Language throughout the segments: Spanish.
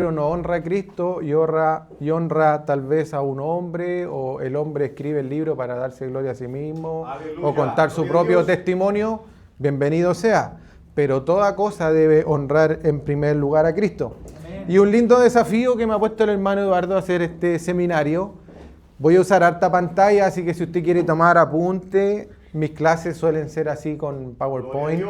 hombre no honra a Cristo y honra tal vez a un hombre, o el hombre escribe el libro para darse gloria a sí mismo, Aleluya, o contar su propio testimonio, bienvenido sea. Pero toda cosa debe honrar en primer lugar a Cristo. Amén. Y un lindo desafío que me ha puesto el hermano Eduardo a hacer este seminario. Voy a usar harta pantalla, así que si usted quiere tomar apunte, mis clases suelen ser así con PowerPoint.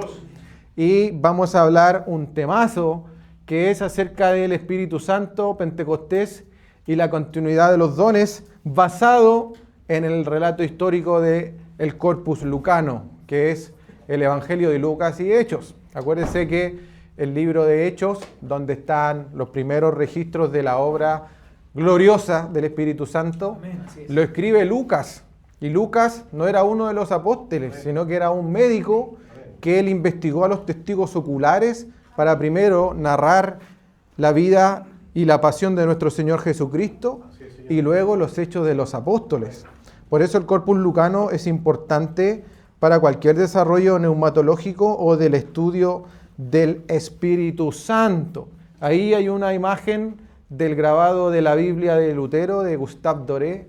Y vamos a hablar un temazo que es acerca del Espíritu Santo, Pentecostés y la continuidad de los dones, basado en el relato histórico del Corpus Lucano, que es el Evangelio de Lucas y Hechos. Acuérdense que el libro de Hechos, donde están los primeros registros de la obra gloriosa del Espíritu Santo, Amén, así es. lo escribe Lucas. Y Lucas no era uno de los apóstoles, sino que era un médico que él investigó a los testigos oculares para primero narrar la vida y la pasión de nuestro Señor Jesucristo y luego los hechos de los apóstoles. Por eso el Corpus Lucano es importante para cualquier desarrollo neumatológico o del estudio del Espíritu Santo. Ahí hay una imagen del grabado de la Biblia de Lutero, de Gustave Doré.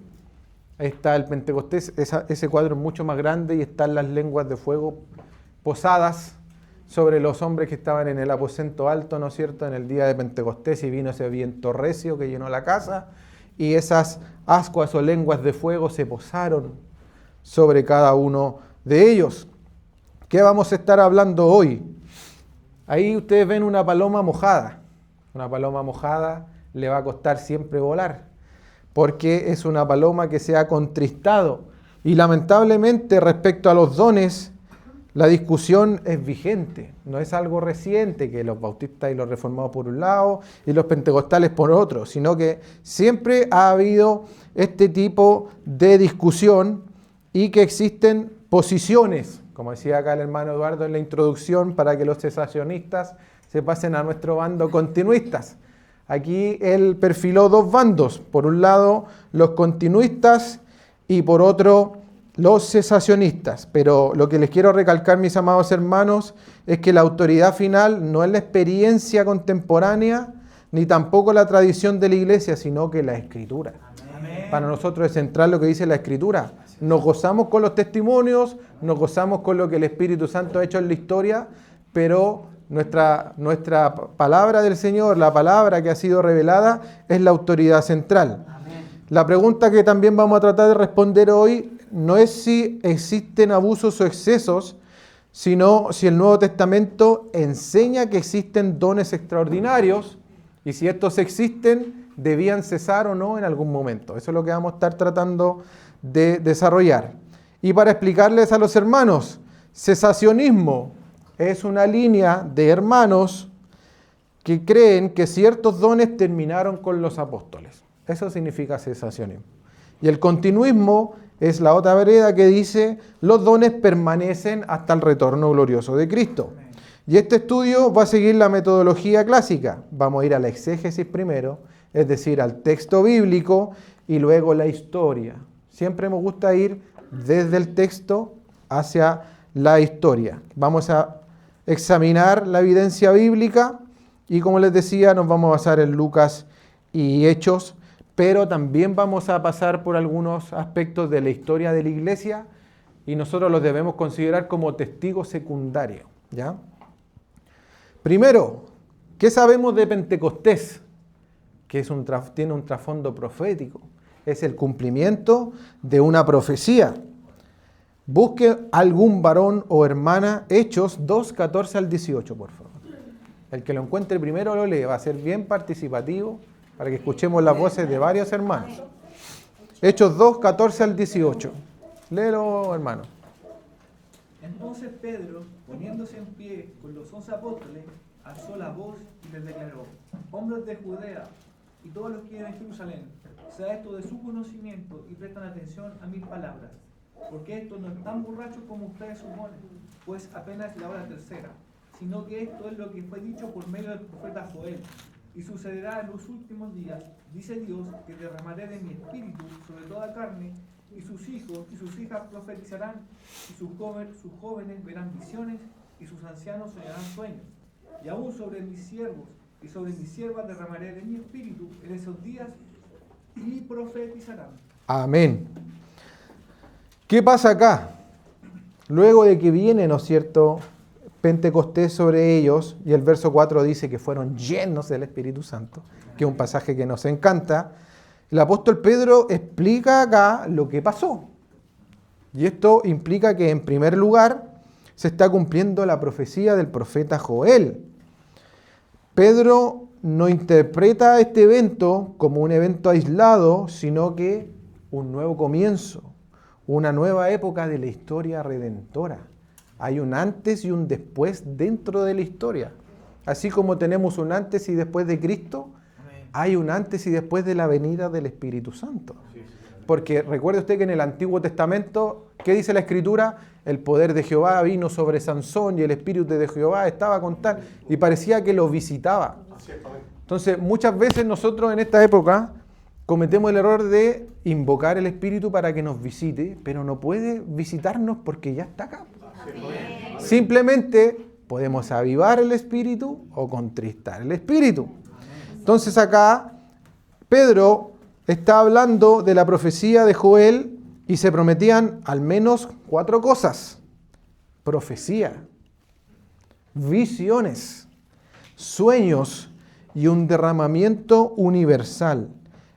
Ahí está el Pentecostés, ese cuadro es mucho más grande y están las lenguas de fuego posadas sobre los hombres que estaban en el aposento alto, ¿no es cierto?, en el día de Pentecostés, y vino ese viento recio que llenó la casa, y esas ascuas o lenguas de fuego se posaron sobre cada uno de ellos. ¿Qué vamos a estar hablando hoy? Ahí ustedes ven una paloma mojada. Una paloma mojada le va a costar siempre volar, porque es una paloma que se ha contristado. Y lamentablemente respecto a los dones, la discusión es vigente, no es algo reciente, que los bautistas y los reformados por un lado y los pentecostales por otro, sino que siempre ha habido este tipo de discusión y que existen posiciones, como decía acá el hermano Eduardo en la introducción, para que los cesacionistas se pasen a nuestro bando continuistas. Aquí él perfiló dos bandos, por un lado los continuistas y por otro los cesacionistas. Pero lo que les quiero recalcar, mis amados hermanos, es que la autoridad final no es la experiencia contemporánea ni tampoco la tradición de la iglesia, sino que la Escritura. Amén. Para nosotros es central lo que dice la Escritura. Nos gozamos con los testimonios, nos gozamos con lo que el Espíritu Santo ha hecho en la historia, pero nuestra palabra del Señor, la palabra que ha sido revelada, es la autoridad central. Amén. La pregunta que también vamos a tratar de responder hoy no es si existen abusos o excesos, sino si el Nuevo Testamento enseña que existen dones extraordinarios y si estos existen, debían cesar o no en algún momento. Eso es lo que vamos a estar tratando de desarrollar. Y para explicarles a los hermanos, cesacionismo es una línea de hermanos que creen que ciertos dones terminaron con los apóstoles. Eso significa cesacionismo. Y el continuismo es la otra vereda que dice los dones permanecen hasta el retorno glorioso de Cristo. Y este estudio va a seguir la metodología clásica. Vamos a ir a la exégesis primero, es decir, al texto bíblico y luego la historia. Siempre me gusta ir desde el texto hacia la historia. Vamos a examinar la evidencia bíblica y, como les decía, nos vamos a basar en Lucas y Hechos, pero también vamos a pasar por algunos aspectos de la historia de la iglesia y nosotros los debemos considerar como testigos secundarios, ¿ya? Primero, ¿qué sabemos de Pentecostés? Que tiene un trasfondo profético. Es el cumplimiento de una profecía. Busque algún varón o hermana, Hechos 2, 14 al 18, por favor. El que lo encuentre primero lo lee, va a ser bien participativo para que escuchemos las voces de varios hermanos. Hechos 2, 14 al 18. Léelo, hermano. Entonces Pedro, poniéndose en pie con los 11 apóstoles, alzó la voz y les declaró: hombres de Judea y todos los que viven en Jerusalén, sea esto de su conocimiento y prestan atención a mis palabras, porque esto no es tan borracho como ustedes suponen, pues apenas es la hora tercera, sino que esto es lo que fue dicho por medio del profeta Joel. Y sucederá en los últimos días, dice Dios, que derramaré de mi espíritu sobre toda carne, y sus hijos y sus hijas profetizarán, y sus jóvenes verán visiones, y sus ancianos soñarán sueños. Y aún sobre mis siervos y sobre mis siervas derramaré de mi espíritu en esos días y profetizarán. Amén. ¿Qué pasa acá? Luego de que viene, ¿no es cierto?, Pentecostés sobre ellos, y el verso 4 dice que fueron llenos del Espíritu Santo, que es un pasaje que nos encanta. El apóstol Pedro explica acá lo que pasó. Y esto implica que, en primer lugar, se está cumpliendo la profecía del profeta Joel. Pedro no interpreta este evento como un evento aislado, sino que un nuevo comienzo, una nueva época de la historia redentora. Hay un antes y un después dentro de la historia. Así como tenemos un antes y después de Cristo, hay un antes y después de la venida del Espíritu Santo. Porque recuerde usted que en el Antiguo Testamento, ¿qué dice la Escritura? El poder de Jehová vino sobre Sansón y el Espíritu de Jehová estaba con tal, y parecía que lo visitaba. Entonces, muchas veces nosotros en esta época cometemos el error de invocar el Espíritu para que nos visite, pero no puede visitarnos porque ya está acá. Simplemente podemos avivar el Espíritu o contristar el Espíritu. Entonces acá Pedro está hablando de la profecía de Joel y se prometían al menos 4 cosas: profecía, visiones, sueños y un derramamiento universal.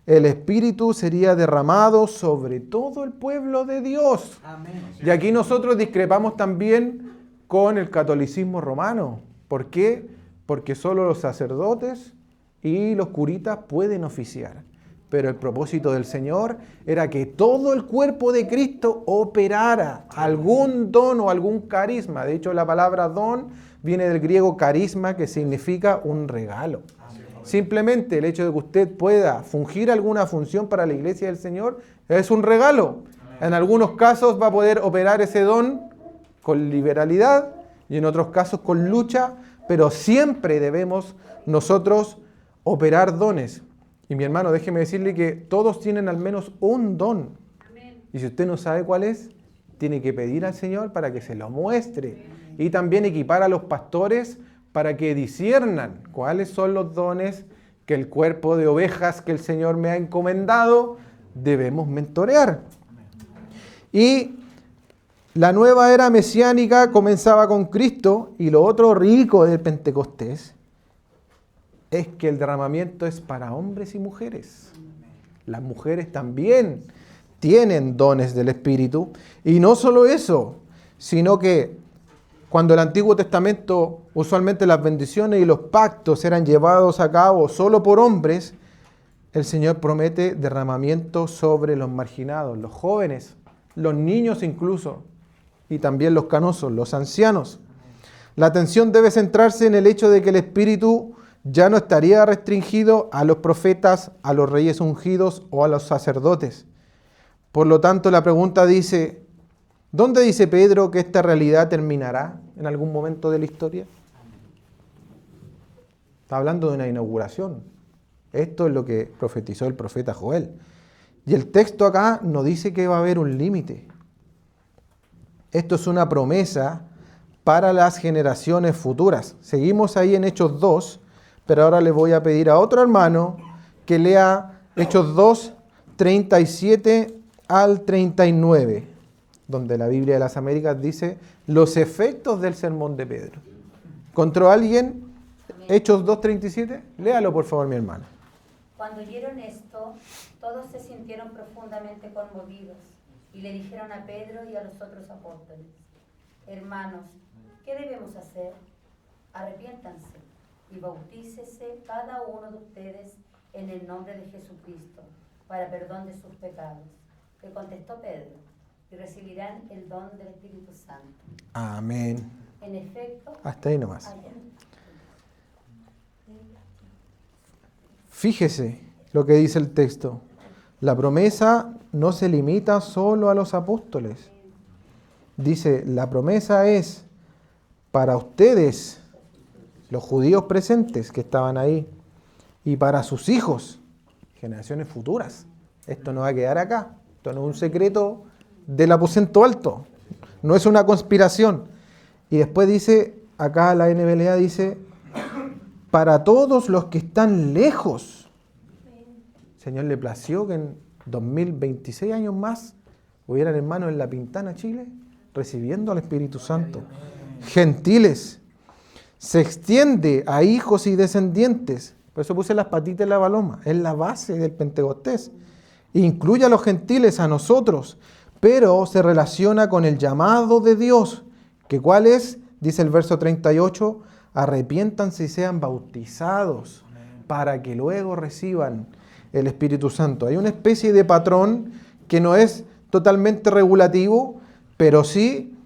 El Espíritu sería derramado sobre todo el pueblo de Dios. Amén. Y aquí nosotros discrepamos también con el catolicismo romano. ¿Por qué? Porque solo los sacerdotes y los curitas pueden oficiar. Pero el propósito del Señor era que todo el cuerpo de Cristo operara algún don o algún carisma. De hecho, la palabra don viene del griego carisma, que significa un regalo. Simplemente el hecho de que usted pueda fungir alguna función para la iglesia del Señor es un regalo. En algunos casos va a poder operar ese don con liberalidad y en otros casos con lucha, pero siempre debemos nosotros operar dones. Y mi hermano, déjeme decirle que todos tienen al menos un don. Y si usted no sabe cuál es, tiene que pedir al Señor para que se lo muestre. Y también equipar a los pastores para que disciernan cuáles son los dones que el cuerpo de ovejas que el Señor me ha encomendado debemos mentorear. Y la nueva era mesiánica comenzaba con Cristo, y lo otro rico del Pentecostés es que el derramamiento es para hombres y mujeres. Las mujeres también tienen dones del Espíritu, y no solo eso, sino que cuando el Antiguo Testamento usualmente las bendiciones y los pactos eran llevados a cabo solo por hombres, el Señor promete derramamiento sobre los marginados, los jóvenes, los niños incluso, y también los canosos, los ancianos. La atención debe centrarse en el hecho de que el Espíritu ya no estaría restringido a los profetas, a los reyes ungidos o a los sacerdotes. Por lo tanto, la pregunta dice: ¿dónde dice Pedro que esta realidad terminará en algún momento de la historia? Está hablando de una inauguración. Esto es lo que profetizó el profeta Joel. Y el texto acá no dice que va a haber un límite. Esto es una promesa para las generaciones futuras. Seguimos ahí en Hechos 2, pero ahora le voy a pedir a otro hermano que lea Hechos 2, 37 al 39. Donde la Biblia de las Américas dice los efectos del sermón de Pedro. ¿Encontró alguien? Hechos 2:37. Léalo por favor, mi hermana. Cuando oyeron esto, todos se sintieron profundamente conmovidos y le dijeron a Pedro y a los otros apóstoles: hermanos, ¿qué debemos hacer? Arrepiéntanse y bautícese cada uno de ustedes en el nombre de Jesucristo para perdón de sus pecados. Le contestó Pedro: y recibirán el don del Espíritu Santo. Amén. En efecto, hasta ahí nomás. Fíjese lo que dice el texto. La promesa no se limita solo a los apóstoles. Dice, la promesa es para ustedes, los judíos presentes que estaban ahí, y para sus hijos, generaciones futuras. Esto no va a quedar acá. Esto no es un secreto del aposento alto. No es una conspiración. Y después dice, acá la NBLA dice, para todos los que están lejos. El Señor le plació que en 2026 años más hubieran hermanos en La Pintana, Chile, recibiendo al Espíritu Santo. Gentiles. Se extiende a hijos y descendientes. Por eso puse las patitas en la paloma. Es la base del Pentecostés. Incluye a los gentiles, a nosotros, pero se relaciona con el llamado de Dios, que cuál es, dice el verso 38, arrepiéntanse y sean bautizados para que luego reciban el Espíritu Santo. Hay una especie de patrón que no es totalmente regulativo, pero sí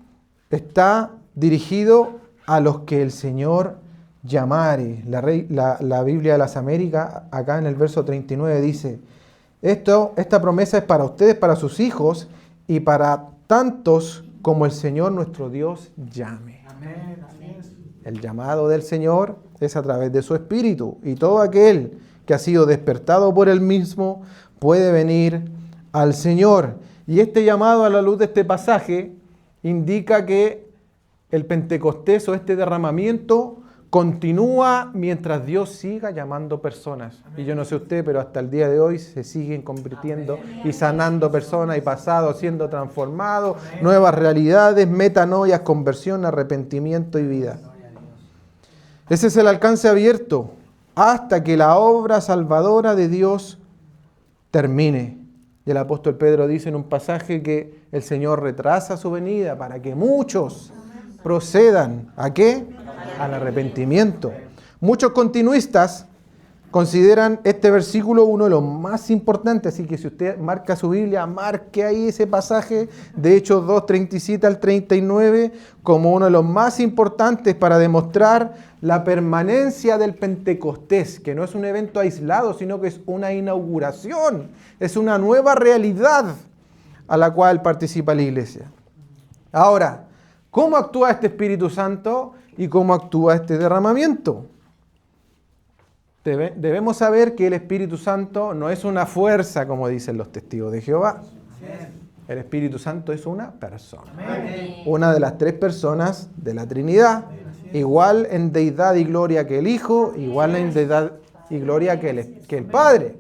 está dirigido a los que el Señor llamare. La Biblia de las Américas, acá en el verso 39 dice, esta promesa es para ustedes, para sus hijos y para tantos como el Señor nuestro Dios llame. Amén. El llamado del Señor es a través de su Espíritu, y todo aquel que ha sido despertado por Él mismo puede venir al Señor. Y este llamado, a la luz de este pasaje, indica que el Pentecostés o este derramamiento continúa mientras Dios siga llamando personas. Amén. Y yo no sé usted, pero hasta el día de hoy se siguen convirtiendo y sanando personas y pasados siendo transformados, nuevas realidades, metanoias, conversión, arrepentimiento y vida. Ese es el alcance abierto hasta que la obra salvadora de Dios termine. Y el apóstol Pedro dice en un pasaje que el Señor retrasa su venida para que muchos procedan ¿a qué? Al arrepentimiento. Muchos continuistas consideran este versículo uno de los más importantes, así que si usted marca su Biblia, marque ahí ese pasaje de Hechos 2, 37 al 39 como uno de los más importantes para demostrar la permanencia del Pentecostés, que no es un evento aislado, sino que es una inauguración, es una nueva realidad a la cual participa la iglesia. Ahora, ¿cómo actúa este Espíritu Santo y cómo actúa este derramamiento? Debemos saber que el Espíritu Santo no es una fuerza, como dicen los testigos de Jehová. El Espíritu Santo es una persona. Una de las tres personas de la Trinidad. Igual en deidad y gloria que el Hijo, igual en deidad y gloria que el Padre.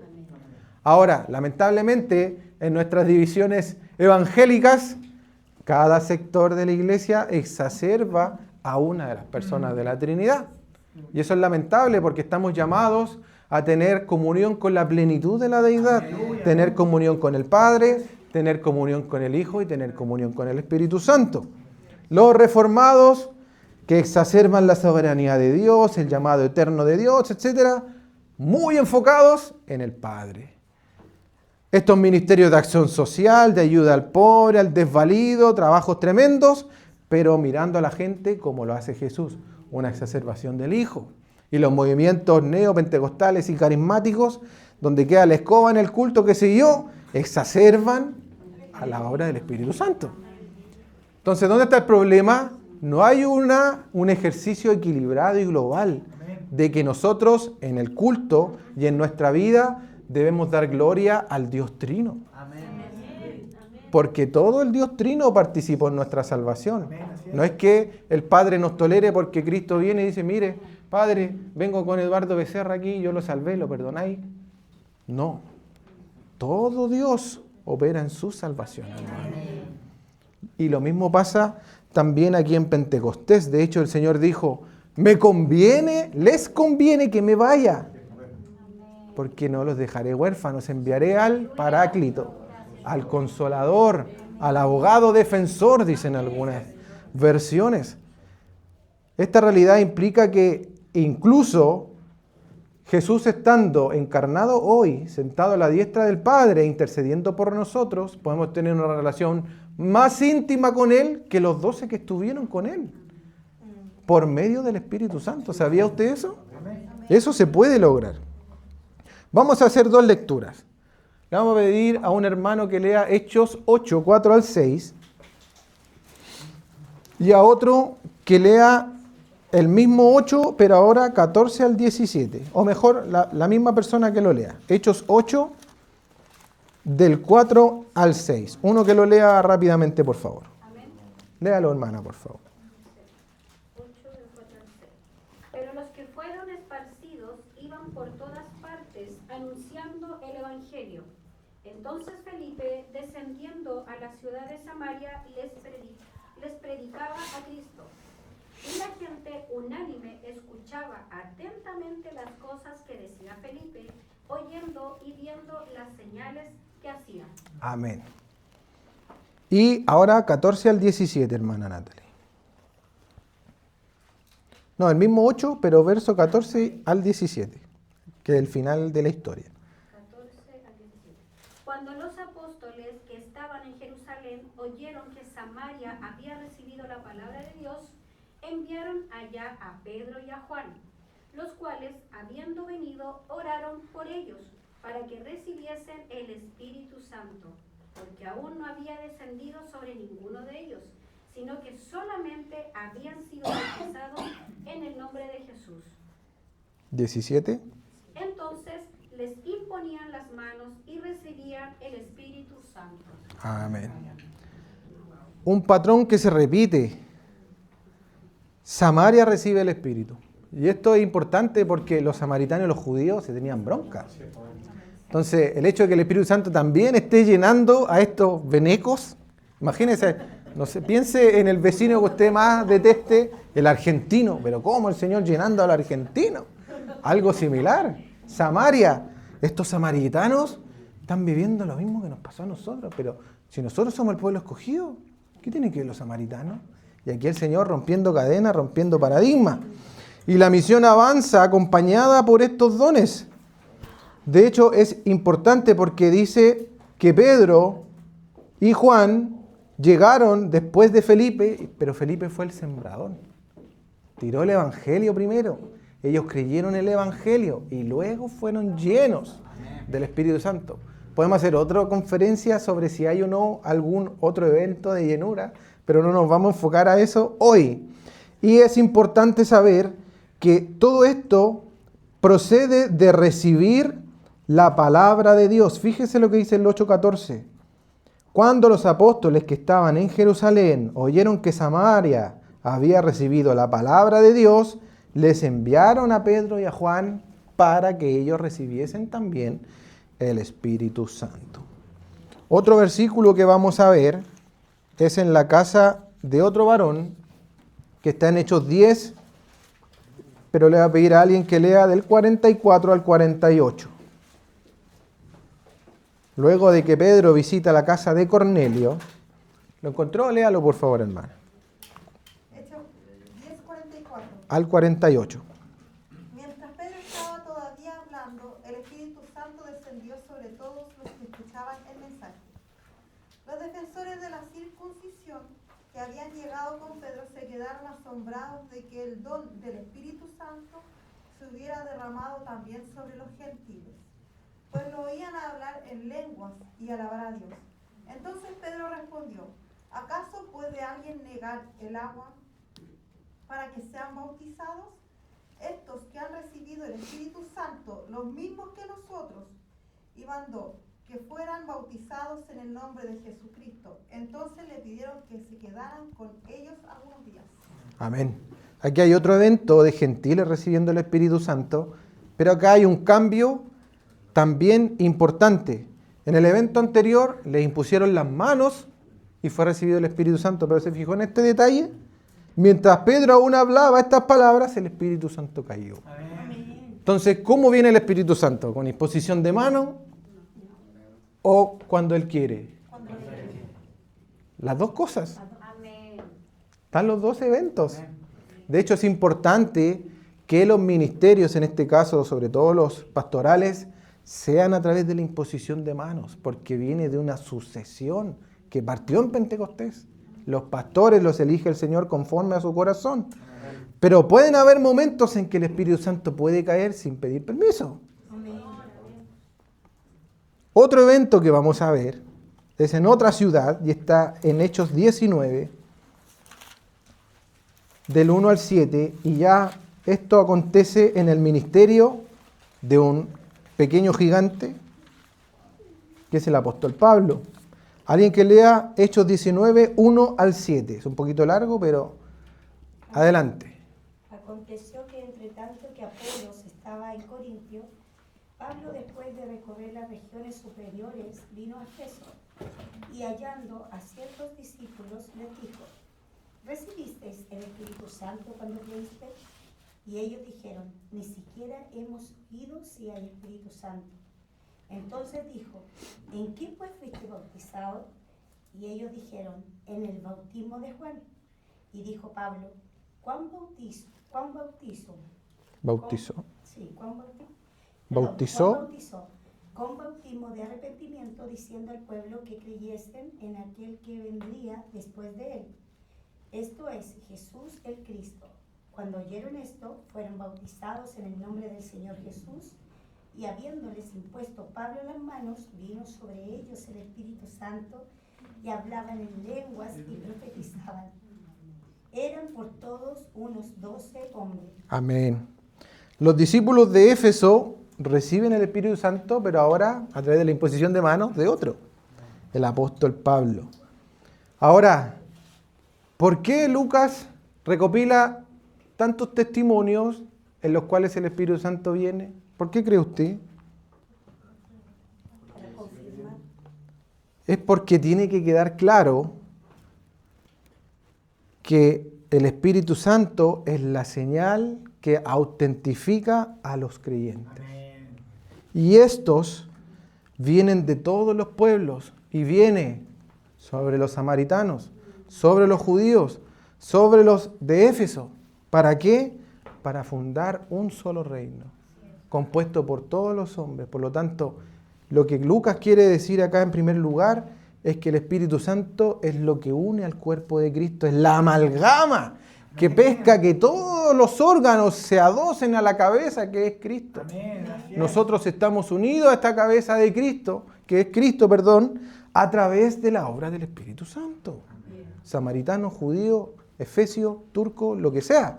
Ahora, lamentablemente, en nuestras divisiones evangélicas, cada sector de la iglesia exacerba a una de las personas de la Trinidad. Y eso es lamentable porque estamos llamados a tener comunión con la plenitud de la deidad, tener comunión con el Padre, tener comunión con el Hijo y tener comunión con el Espíritu Santo. Los reformados que exacerban la soberanía de Dios, el llamado eterno de Dios, etc., muy enfocados en el Padre. Estos ministerios de acción social, de ayuda al pobre, al desvalido, trabajos tremendos, pero mirando a la gente como lo hace Jesús, una exacerbación del Hijo. Y los movimientos neopentecostales y carismáticos, donde queda la escoba en el culto que siguió, exacerban a la obra del Espíritu Santo. Entonces, ¿dónde está el problema? No hay un ejercicio equilibrado y global de que nosotros en el culto y en nuestra vida debemos dar gloria al Dios Trino. Porque todo el Dios Trino participó en nuestra salvación. No es que el Padre nos tolere porque Cristo viene y dice, mire, Padre, vengo con Eduardo Becerra aquí, yo lo salvé, ¿lo perdonáis? No. Todo Dios opera en su salvación, hermano. Y lo mismo pasa también aquí en Pentecostés. De hecho, el Señor dijo, les conviene que me vaya, porque no los dejaré huérfanos, enviaré al Paráclito, al Consolador, al abogado defensor, dicen algunas versiones. Esta realidad implica que incluso Jesús, estando encarnado hoy, sentado a la diestra del Padre, intercediendo por nosotros, podemos tener una relación más íntima con Él que los 12 que estuvieron con Él, por medio del Espíritu Santo. ¿Sabía usted eso? Eso se puede lograr. Vamos a hacer dos lecturas. Le vamos a pedir a un hermano que lea Hechos 8, 4 al 6, y a otro que lea el mismo 8, pero ahora 14 al 17. O mejor, la misma persona que lo lea. Hechos 8, del 4 al 6. Uno que lo lea rápidamente, por favor. Amén. Léalo, hermana, por favor. 8 del 4 al 6. Pero los que fueron esparcidos anunciando el Evangelio. Entonces Felipe, descendiendo a la ciudad de Samaria, les predicaba a Cristo. Y la gente unánime escuchaba atentamente las cosas que decía Felipe, oyendo y viendo las señales que hacía. Amén. Y ahora 14 al 17, hermana Natalie. No, el mismo 8, pero verso 14 al 17, que es el final de la historia. 14 al 17. Cuando los apóstoles que estaban en Jerusalén oyeron que Samaria había recibido la palabra de Dios, enviaron allá a Pedro y a Juan, los cuales, habiendo venido, oraron por ellos, para que recibiesen el Espíritu Santo, porque aún no había descendido sobre ninguno de ellos, sino que solamente habían sido bautizados en el nombre de Jesús. 17. Entonces les imponían las manos y recibían el Espíritu Santo. Amén. Un patrón que se repite. Samaria recibe el Espíritu. Y esto es importante porque los samaritanos y los judíos se tenían bronca. Entonces, el hecho de que el Espíritu Santo también esté llenando a estos venecos, imagínense, no sé, piense en el vecino que usted más deteste, el argentino. Pero ¿cómo el Señor llenando al argentino? Algo similar. Samaria, estos samaritanos están viviendo lo mismo que nos pasó a nosotros. Pero si nosotros somos el pueblo escogido, ¿qué tienen que ver los samaritanos? Y aquí el Señor rompiendo cadenas, rompiendo paradigmas. Y la misión avanza acompañada por estos dones. De hecho, es importante porque dice que Pedro y Juan llegaron después de Felipe, pero Felipe fue el sembrador. Tiró el evangelio primero. Ellos creyeron el evangelio y luego fueron llenos del Espíritu Santo. Podemos hacer otra conferencia sobre si hay o no algún otro evento de llenura, pero no nos vamos a enfocar a eso hoy. Y es importante saber que todo esto procede de recibir la palabra de Dios. Fíjese lo que dice el 8:14. Cuando los apóstoles que estaban en Jerusalén oyeron que Samaria había recibido la palabra de Dios, les enviaron a Pedro y a Juan para que ellos recibiesen también el Espíritu Santo. Otro versículo que vamos a ver es en la casa de otro varón que está en Hechos 10, pero le voy a pedir a alguien que lea del 44 al 48. Luego de que Pedro visita la casa de Cornelio, ¿lo encontró? Léalo por favor, hermano. Hechos 10:44. Al 48. Mientras Pedro estaba todavía hablando, el Espíritu Santo descendió sobre todos los que escuchaban el mensaje. Los defensores de la circuncisión que habían llegado con Pedro se quedaron asombrados de que el don del Espíritu Santo se hubiera derramado también sobre los gentiles, pues lo oían hablar en lenguas y alabar a Dios. Entonces Pedro respondió: ¿acaso puede alguien negar el agua para que sean bautizados? Estos que han recibido el Espíritu Santo, los mismos que nosotros, y mandó que fueran bautizados en el nombre de Jesucristo. Entonces le pidieron que se quedaran con ellos algunos días. Amén. Aquí hay otro evento de gentiles recibiendo el Espíritu Santo, pero acá hay un cambio también importante. En el evento anterior les impusieron las manos y fue recibido el Espíritu Santo, pero se fijó en este detalle. Mientras Pedro aún hablaba estas palabras, el Espíritu Santo cayó. Amén. Entonces, ¿cómo viene el Espíritu Santo? ¿Con imposición de mano o cuando Él quiere? Las dos cosas. Amén. Están los dos eventos. De hecho, es importante que los ministerios, en este caso, sobre todo los pastorales, sean a través de la imposición de manos, porque viene de una sucesión que partió en Pentecostés. Los pastores los elige el Señor conforme a su corazón. Pero pueden haber momentos en que el Espíritu Santo puede caer sin pedir permiso. Otro evento que vamos a ver es en otra ciudad y está en Hechos 19, del 1 al 7, y ya esto acontece en el ministerio de un pequeño gigante, que es el apóstol Pablo. Alguien que lea Hechos 19, 1 al 7. Es un poquito largo, pero adelante. Aconteció que entre tanto que Apolos estaba en Corintio, Pablo, después de recorrer las regiones superiores, vino a Éfeso y hallando a ciertos discípulos les dijo: ¿recibisteis el Espíritu Santo cuando creísteis? Y ellos dijeron: ni siquiera hemos oído si hay Espíritu Santo. Entonces dijo: ¿en qué pues fuiste bautizados? Y ellos dijeron: en el bautismo de Juan. Y dijo Pablo: ¿Cuán bautizo? Bautizó. Sí, ¿cuán bautizo? Bautizó. Juan bautizó con bautismo de arrepentimiento, diciendo al pueblo que creyesen en aquel que vendría después de él, esto es, Jesús el Cristo. Cuando oyeron esto, fueron bautizados en el nombre del Señor Jesús, y habiéndoles impuesto Pablo las manos, vino sobre ellos el Espíritu Santo, y hablaban en lenguas y profetizaban. Eran por todos unos 12 hombres. Amén. Los discípulos de Éfeso reciben el Espíritu Santo, pero ahora a través de la imposición de manos de otro, el apóstol Pablo. Ahora, ¿por qué Lucas recopila tantos testimonios en los cuales el Espíritu Santo viene? ¿Por qué cree usted? Para confirmar. Es porque tiene que quedar claro que el Espíritu Santo es la señal que autentifica a los creyentes. Y estos vienen de todos los pueblos y viene sobre los samaritanos, sobre los judíos, sobre los de Éfeso. ¿Para qué? Para fundar un solo reino, compuesto por todos los hombres. Por lo tanto, lo que Lucas quiere decir acá en primer lugar es que el Espíritu Santo es lo que une al cuerpo de Cristo, es la amalgama que pesca que todos los órganos se adosen a la cabeza que es Cristo. Nosotros estamos unidos a esta cabeza de Cristo, que es Cristo, a través de la obra del Espíritu Santo. Samaritano, judío, efesio, turco, lo que sea.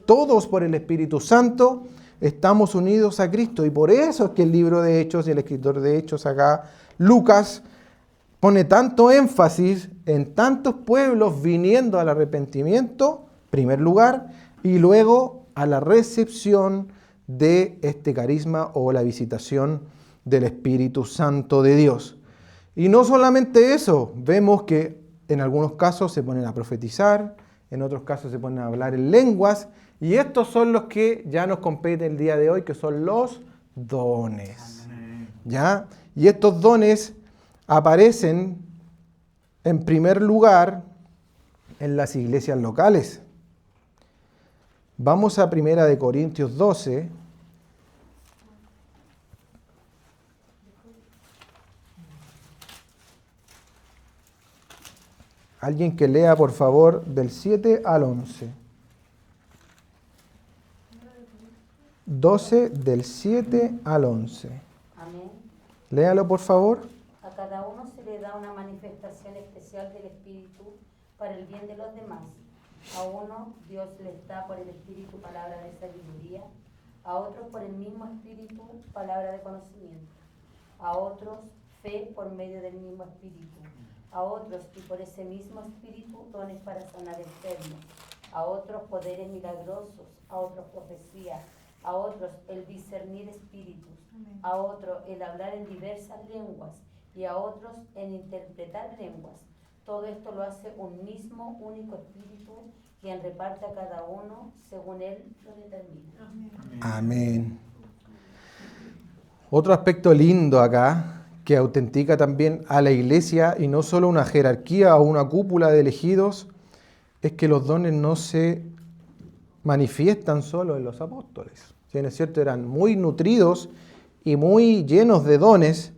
Todos por el Espíritu Santo estamos unidos a Cristo. Y por eso es que el libro de Hechos y el escritor de Hechos acá, Lucas, pone tanto énfasis en tantos pueblos viniendo al arrepentimiento, en primer lugar, y luego a la recepción de este carisma o la visitación del Espíritu Santo de Dios. Y no solamente eso, vemos que en algunos casos se ponen a profetizar, en otros casos se ponen a hablar en lenguas, y estos son los que ya nos competen el día de hoy, que son los dones. ¿Ya? Y estos dones aparecen en primer lugar en las iglesias locales. Vamos a 1 Corintios 12. Alguien que lea, por favor, del 7 al 11. 12 del 7 al 11. Amén. Léalo, por favor. A cada uno se le da una manifestación especial del Espíritu para el bien de los demás. A uno Dios les da por el Espíritu palabra de sabiduría, a otros por el mismo Espíritu palabra de conocimiento, a otros fe por medio del mismo Espíritu, a otros y por ese mismo Espíritu dones para sanar enfermos, a otros poderes milagrosos, a otros profecía, a otros el discernir espíritus, a otros el hablar en diversas lenguas y a otros en interpretar lenguas. Todo esto lo hace un mismo, único Espíritu, quien reparte a cada uno según Él lo determina. Amén. Otro aspecto lindo acá, que autentica también a la iglesia, y no solo una jerarquía o una cúpula de elegidos, es que los dones no se manifiestan solo en los apóstoles. Si bien es cierto, eran muy nutridos y muy llenos de dones,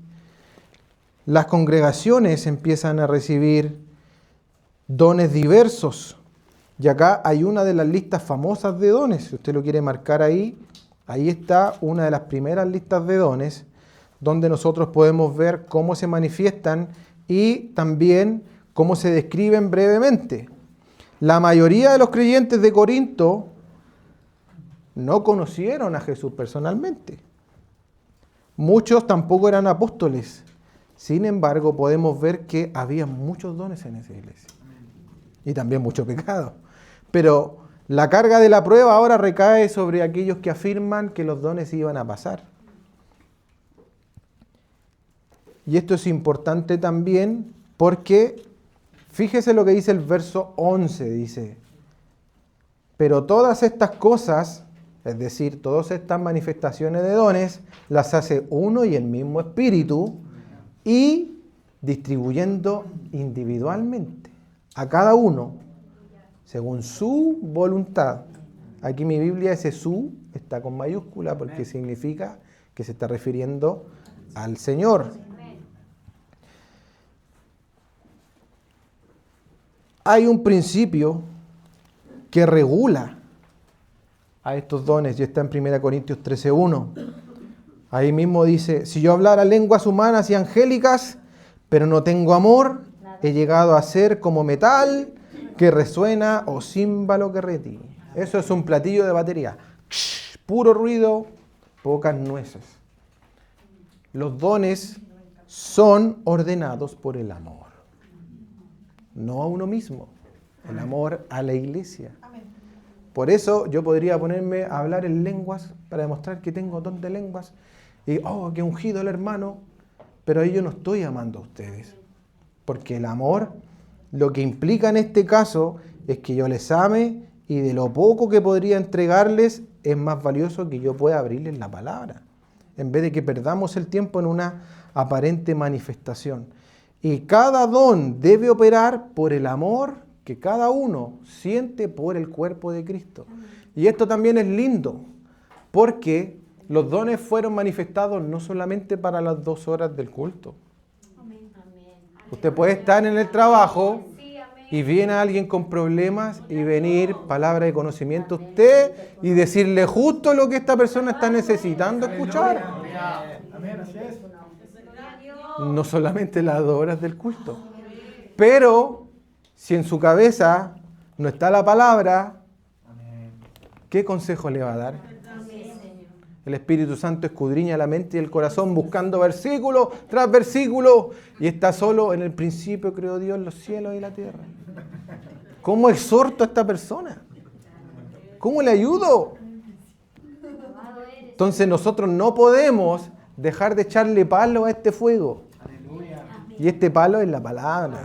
las congregaciones empiezan a recibir dones diversos. Y acá hay una de las listas famosas de dones. Si usted lo quiere marcar ahí, ahí está una de las primeras listas de dones, donde nosotros podemos ver cómo se manifiestan y también cómo se describen brevemente. La mayoría de los creyentes de Corinto no conocieron a Jesús personalmente. Muchos tampoco eran apóstoles. Sin embargo, podemos ver que había muchos dones en esa iglesia. Y también mucho pecado. Pero la carga de la prueba ahora recae sobre aquellos que afirman que los dones iban a pasar. Y esto es importante también porque, fíjese lo que dice el verso 11, dice, pero todas estas cosas, es decir, todas estas manifestaciones de dones, las hace uno y el mismo Espíritu y distribuyendo individualmente a cada uno según su voluntad. Aquí mi Biblia, ese su está con mayúscula porque significa que se está refiriendo al Señor. Hay un principio que regula a estos dones y está en 1 Corintios 13:1. Ahí mismo dice, si yo hablara lenguas humanas y angélicas, pero no tengo amor, he llegado a ser como metal que resuena o címbalo que retiñe. Eso es un platillo de batería. Puro ruido, pocas nueces. Los dones son ordenados por el amor. No a uno mismo, el amor a la iglesia. Por eso yo podría ponerme a hablar en lenguas para demostrar que tengo don de lenguas y, qué ungido el hermano, pero ahí yo no estoy amando a ustedes. Porque el amor, lo que implica en este caso, es que yo les ame y de lo poco que podría entregarles es más valioso que yo pueda abrirles la palabra, en vez de que perdamos el tiempo en una aparente manifestación. Y cada don debe operar por el amor que cada uno siente por el cuerpo de Cristo. Y esto también es lindo, porque los dones fueron manifestados no solamente para las 2 horas del culto. Usted puede estar en el trabajo y viene alguien con problemas y venir, palabra de conocimiento a usted y decirle justo lo que esta persona está necesitando escuchar. No solamente las 2 horas del culto. Pero si en su cabeza no está la palabra, ¿qué consejo le va a dar? El Espíritu Santo escudriña la mente y el corazón buscando versículo tras versículo y está solo. En el principio creó Dios los cielos y la tierra. ¿Cómo exhorto a esta persona? ¿Cómo le ayudo? Entonces nosotros no podemos dejar de echarle palo a este fuego. Y este palo es la palabra.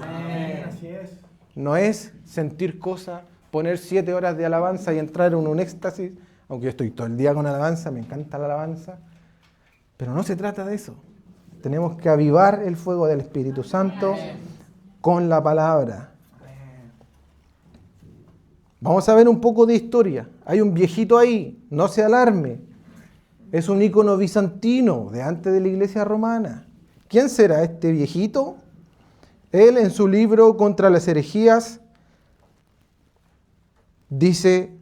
No es sentir cosas, poner 7 horas de alabanza y entrar en un éxtasis. Aunque yo estoy todo el día con alabanza, me encanta la alabanza. Pero no se trata de eso. Tenemos que avivar el fuego del Espíritu Santo con la palabra. Vamos a ver un poco de historia. Hay un viejito ahí, no se alarme. Es un ícono bizantino de antes de la iglesia romana. ¿Quién será este viejito? Él en su libro Contra las herejías dice,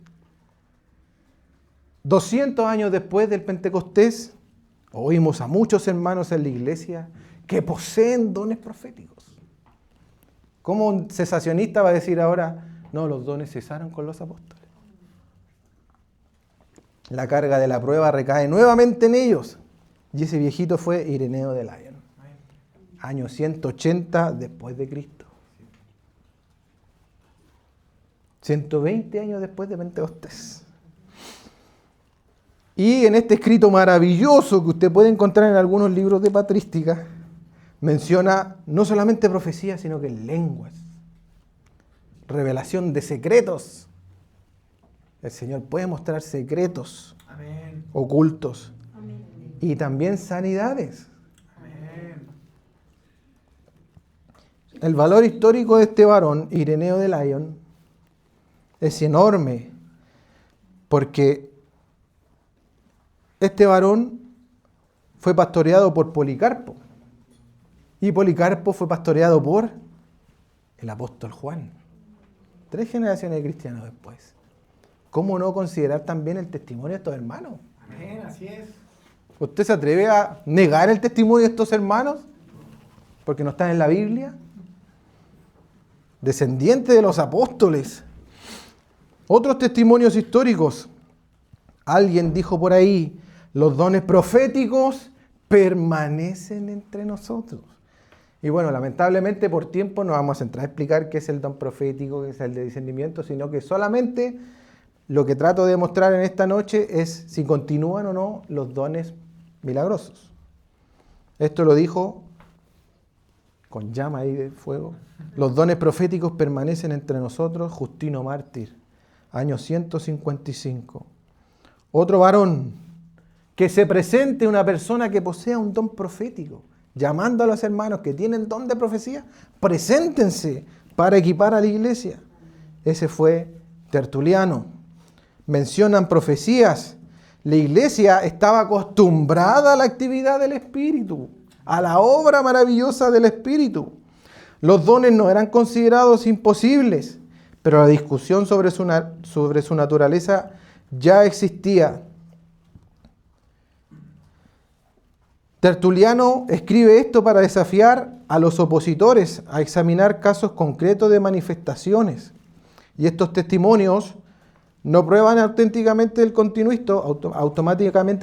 200 años después del Pentecostés, oímos a muchos hermanos en la iglesia que poseen dones proféticos. ¿Cómo un cesacionista va a decir ahora, no, los dones cesaron con los apóstoles? La carga de la prueba recae nuevamente en ellos. Y ese viejito fue Ireneo de Lyon, año 180 después de Cristo. 120 años después de Pentecostés. Y en este escrito maravilloso que usted puede encontrar en algunos libros de patrística, menciona no solamente profecía, sino que lenguas, revelación de secretos. El Señor puede mostrar secretos ocultos. Amén. Y también sanidades. Amén. El valor histórico de este varón, Ireneo de Lyon, es enorme, porque este varón fue pastoreado por Policarpo. Y Policarpo fue pastoreado por el apóstol Juan. 3 generaciones de cristianos después. ¿Cómo no considerar también el testimonio de estos hermanos? Amén, así es. ¿Usted se atreve a negar el testimonio de estos hermanos? Porque no están en la Biblia. Descendientes de los apóstoles. Otros testimonios históricos. Alguien dijo por ahí, los dones proféticos permanecen entre nosotros. Y bueno, lamentablemente por tiempo no vamos a entrar a explicar qué es el don profético, qué es el de discernimiento, sino que solamente lo que trato de mostrar en esta noche es si continúan o no los dones milagrosos. Esto lo dijo con llama ahí de fuego. Los dones proféticos permanecen entre nosotros. Justino Mártir, año 155. Otro varón, que se presente una persona que posea un don profético, llamando a los hermanos que tienen don de profecía, preséntense para equipar a la iglesia. Ese fue Tertuliano. Mencionan profecías. La iglesia estaba acostumbrada a la actividad del Espíritu, a la obra maravillosa del Espíritu. Los dones no eran considerados imposibles, pero la discusión sobre su naturaleza ya existía. Tertuliano escribe esto para desafiar a los opositores a examinar casos concretos de manifestaciones. Y estos testimonios no prueban automáticamente el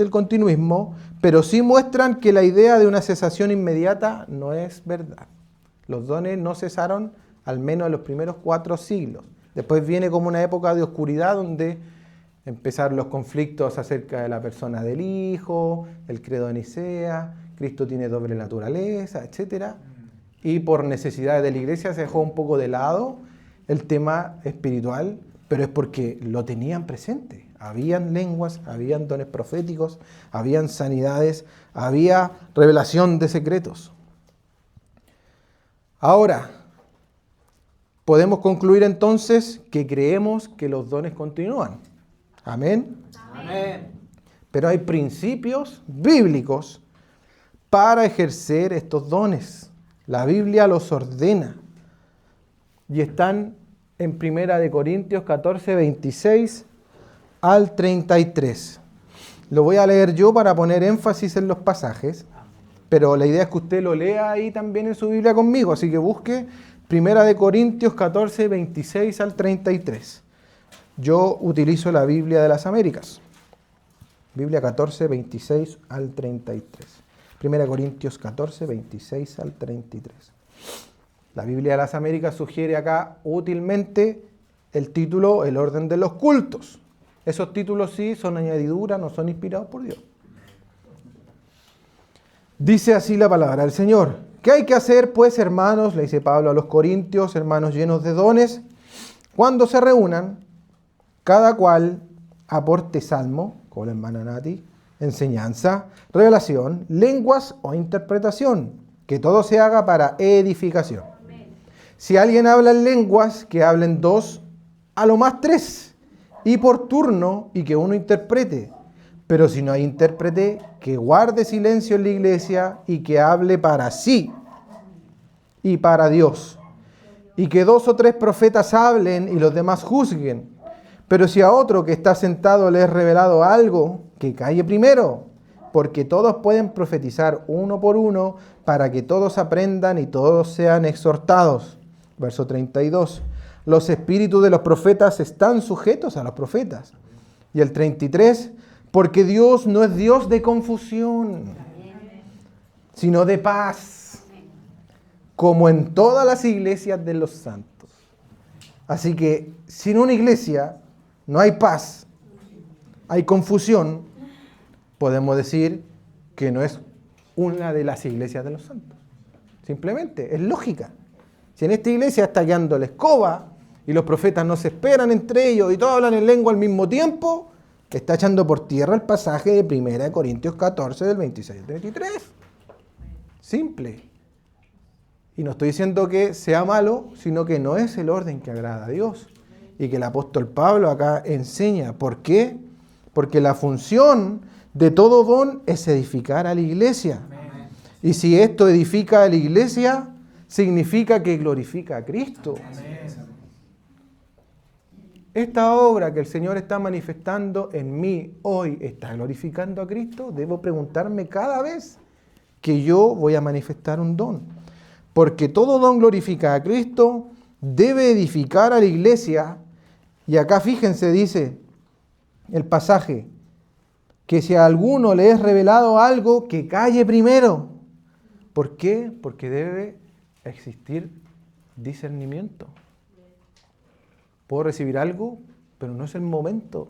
continuismo, pero sí muestran que la idea de una cesación inmediata no es verdad. Los dones no cesaron al menos en los primeros 4 siglos. Después viene como una época de oscuridad donde empezaron los conflictos acerca de la persona del Hijo, el credo de Nicea, Cristo tiene doble naturaleza, etc. Y por necesidades de la iglesia se dejó un poco de lado el tema espiritual, pero es porque lo tenían presente. Habían lenguas, habían dones proféticos, habían sanidades, había revelación de secretos. Ahora, podemos concluir entonces que creemos que los dones continúan. Amén. Amén. Pero hay principios bíblicos para ejercer estos dones. La Biblia los ordena. Y están en 1 Corintios 14, 26 al 33. Lo voy a leer yo para poner énfasis en los pasajes, pero la idea es que usted lo lea ahí también en su Biblia conmigo, así que busque 1 Corintios 14, 26 al 33. Yo utilizo la Biblia de las Américas. Biblia 14, 26 al 33. 1 Corintios 14, 26 al 33. La Biblia de las Américas sugiere acá útilmente el título El orden de los cultos. Esos títulos sí son añadidura, no son inspirados por Dios. Dice así la palabra del Señor. ¿Qué hay que hacer, pues, hermanos? Le dice Pablo a los corintios, hermanos llenos de dones. Cuando se reúnan, cada cual aporte salmo, como la hermana Nati, enseñanza, revelación, lenguas o interpretación. Que todo se haga para edificación. Si alguien habla en lenguas, que hablen 2, a lo más 3, y por turno, y que uno interprete. Pero si no hay intérprete, que guarde silencio en la iglesia y que hable para sí y para Dios. Y que 2 o 3 profetas hablen y los demás juzguen. Pero si a otro que está sentado le es revelado algo, que calle primero, porque todos pueden profetizar uno por uno, para que todos aprendan y todos sean exhortados. Verso 32. Los espíritus de los profetas están sujetos a los profetas. Y el 33, porque Dios no es Dios de confusión, sino de paz, como en todas las iglesias de los santos. Así que sin una iglesia no hay paz, hay confusión, podemos decir que no es una de las iglesias de los santos. Simplemente, es lógica. Si en esta iglesia está quedando la escoba y los profetas no se esperan entre ellos y todos hablan en lengua al mismo tiempo, está echando por tierra el pasaje de 1 Corintios 14 del 26 al 33. Simple. Y no estoy diciendo que sea malo, sino que no es el orden que agrada a Dios. Y que el apóstol Pablo acá enseña. ¿Por qué? Porque la función de todo don es edificar a la iglesia. Amén. Y si esto edifica a la iglesia, significa que glorifica a Cristo. Amén. Esta obra que el Señor está manifestando en mí hoy, ¿está glorificando a Cristo? Debo preguntarme cada vez que yo voy a manifestar un don. Porque todo don glorifica a Cristo, debe edificar a la iglesia. Y acá fíjense, dice el pasaje, que si a alguno le es revelado algo, que calle primero. ¿Por qué? Porque debe existir discernimiento. Puedo recibir algo, pero no es el momento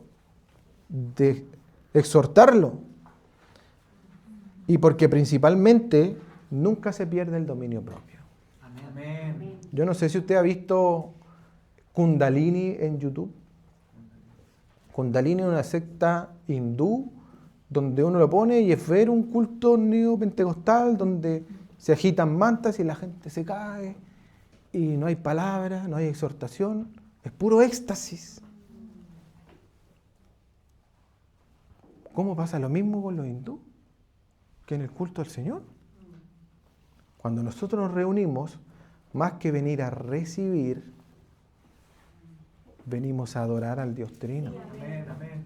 de exhortarlo. Y porque principalmente nunca se pierde el dominio propio. Amén. Yo no sé si usted ha visto Kundalini en YouTube. Kundalini es una secta hindú donde uno lo pone y es ver un culto neopentecostal donde se agitan mantas y la gente se cae y no hay palabra, no hay exhortación, es puro éxtasis. ¿Cómo pasa lo mismo con los hindúes que en el culto al Señor? Cuando nosotros nos reunimos, más que venir a recibir, venimos a adorar al Dios Trino. Amén. Amén.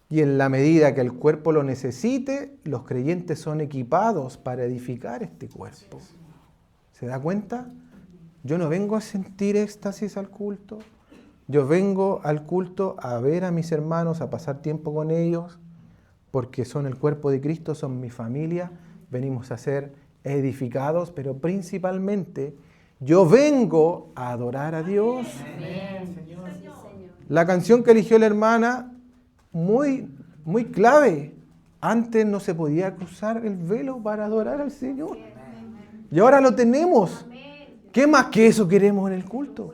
Y en la medida que el cuerpo lo necesite, los creyentes son equipados para edificar este cuerpo. ¿Se da cuenta? Yo no vengo a sentir éxtasis al culto. Yo vengo al culto a ver a mis hermanos, a pasar tiempo con ellos, porque son el cuerpo de Cristo, son mi familia. Venimos a ser edificados, pero principalmente yo vengo a adorar a Dios. Amén, Señor. La canción que eligió la hermana, muy clave. Antes no se podía cruzar el velo para adorar al Señor. Y ahora lo tenemos. ¿Qué más que eso queremos en el culto?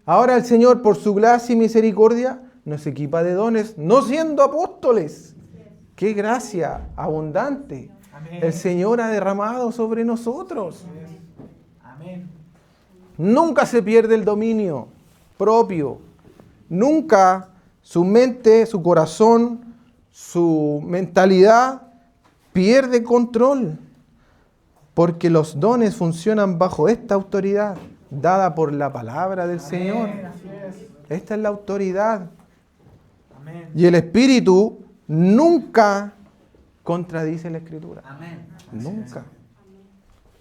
Ahora el Señor, por su gracia y misericordia, nos equipa de dones, no siendo apóstoles. ¡Qué gracia abundante! Amén. El Señor ha derramado sobre nosotros. Amén. Nunca se pierde el dominio propio. Nunca su mente, su corazón, su mentalidad pierde control. Porque los dones funcionan bajo esta autoridad dada por la palabra del Señor. Así es. Esta es la autoridad. Amén. Y el Espíritu nunca contradice la Escritura. Amén. Nunca.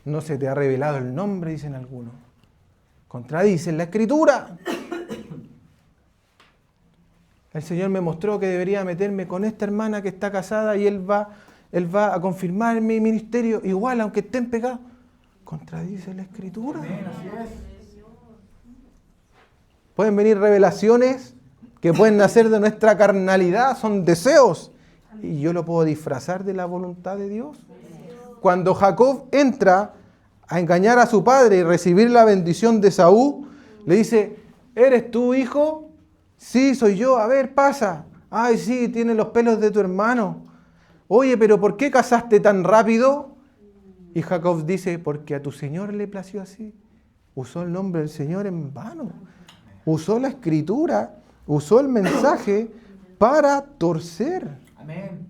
No se te ha revelado el nombre, dicen algunos. Contradicen la Escritura. El Señor me mostró que debería meterme con esta hermana que está casada y Él va a confirmar mi ministerio igual, aunque esté en pecado. Contradice la Escritura. Amén. Así es. Pueden venir revelaciones que pueden nacer de nuestra carnalidad, son deseos. Y yo lo puedo disfrazar de la voluntad de Dios. Cuando Jacob entra a engañar a su padre y recibir la bendición de Esaú, le dice, ¿eres tú, hijo? Sí, soy yo. A ver, pasa. Ay, sí, tiene los pelos de tu hermano. Oye, pero ¿por qué casaste tan rápido? Y Jacob dice, porque a tu Señor le plació así. Usó el nombre del Señor en vano. Usó la Escritura, usó el mensaje para torcer. Amén.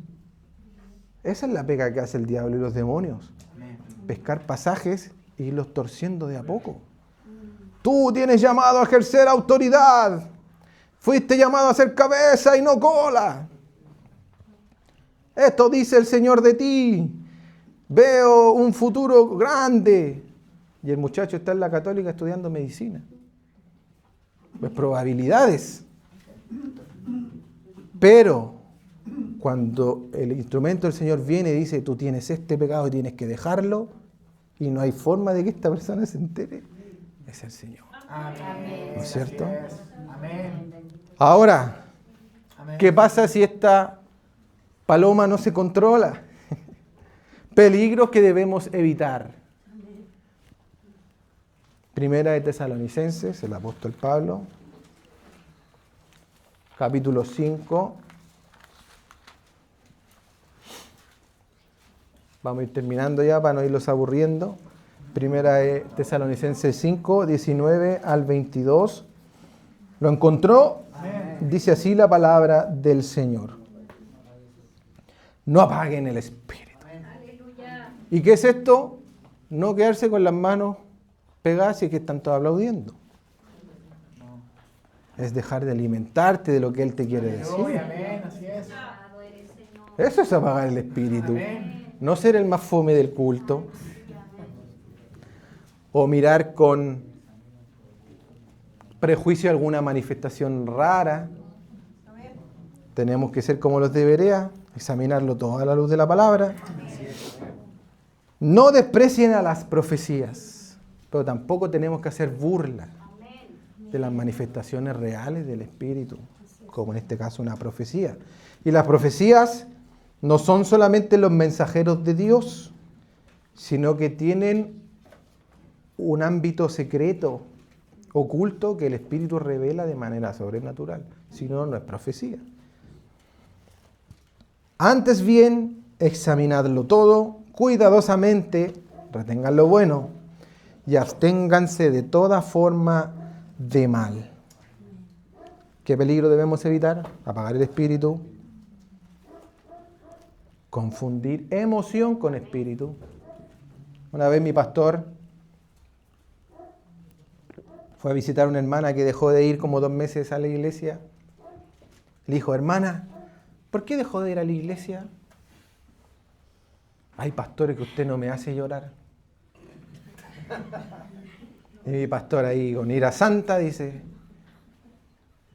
Esa es la pega que hace el diablo y los demonios. Amén. Pescar pasajes e irlos torciendo de a poco. Tú tienes llamado a ejercer autoridad. Fuiste llamado a ser cabeza y no cola. Esto dice el Señor de ti. Veo un futuro grande. Y el muchacho está en la Católica estudiando medicina. Pues probabilidades. Pero cuando el instrumento del Señor viene y dice, tú tienes este pecado y tienes que dejarlo, y no hay forma de que esta persona se entere, es el Señor. Amén. ¿No es cierto? Así es. Amén. Ahora, Amén. ¿qué pasa si esta paloma no se controla? Peligros que debemos evitar. Primera de Tesalonicenses, el apóstol Pablo, capítulo 5. Vamos a ir terminando ya para no irlos aburriendo. Primera de Tesalonicenses 5, 19 al 22. ¿Lo encontró? Amén. Dice así la palabra del Señor. No apaguen el espíritu. ¿Y qué es esto? No quedarse con las manos pegadas y que están todos aplaudiendo. Es dejar de alimentarte de lo que Él te quiere decir. Amén. Así es. Eso es apagar el espíritu. Amén. No ser el más fome del culto. O mirar con prejuicio alguna manifestación rara. Tenemos que ser como los de Berea, examinarlo todo a la luz de la palabra. No desprecien a las profecías, pero tampoco tenemos que hacer burla de las manifestaciones reales del Espíritu, como en este caso una profecía. Y las profecías no son solamente los mensajeros de Dios, sino que tienen un ámbito secreto, oculto, que el Espíritu revela de manera sobrenatural. Si no, no es profecía. Antes bien, examinadlo todo cuidadosamente, retengan lo bueno y absténganse de toda forma de mal. ¿Qué peligro debemos evitar? Apagar el espíritu, confundir emoción con espíritu. Una vez mi pastor fue a visitar a una hermana que dejó de ir como 2 meses a la iglesia. Le dijo, hermana, ¿por qué dejó de ir a la iglesia? Hay pastores que usted no me hace llorar. Y mi pastor ahí con ira santa dice,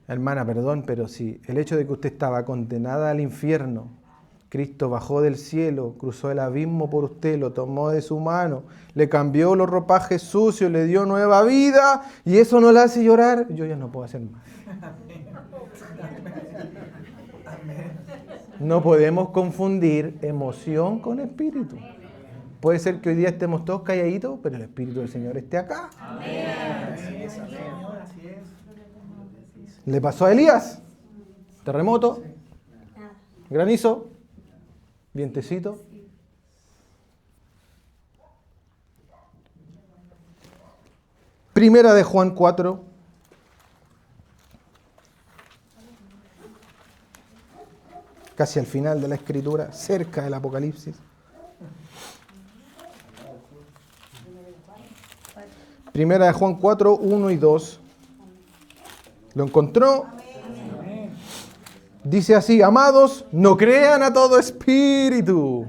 hermana, perdón, pero si el hecho de que usted estaba condenada al infierno, Cristo bajó del cielo, cruzó el abismo por usted, lo tomó de su mano, le cambió los ropajes sucios, le dio nueva vida, y eso no la hace llorar, yo ya no puedo hacer más. No podemos confundir emoción con espíritu. Puede ser que hoy día estemos todos calladitos, pero el Espíritu del Señor esté acá. Así es, Señor, así es. Le pasó a Elías. Terremoto, granizo, vientecito. Primera de Juan 4. Casi al final de la Escritura, cerca del Apocalipsis. Primera de Juan 4, 1 y 2. ¿Lo encontró? Amén. Dice así, amados, no crean a todo espíritu.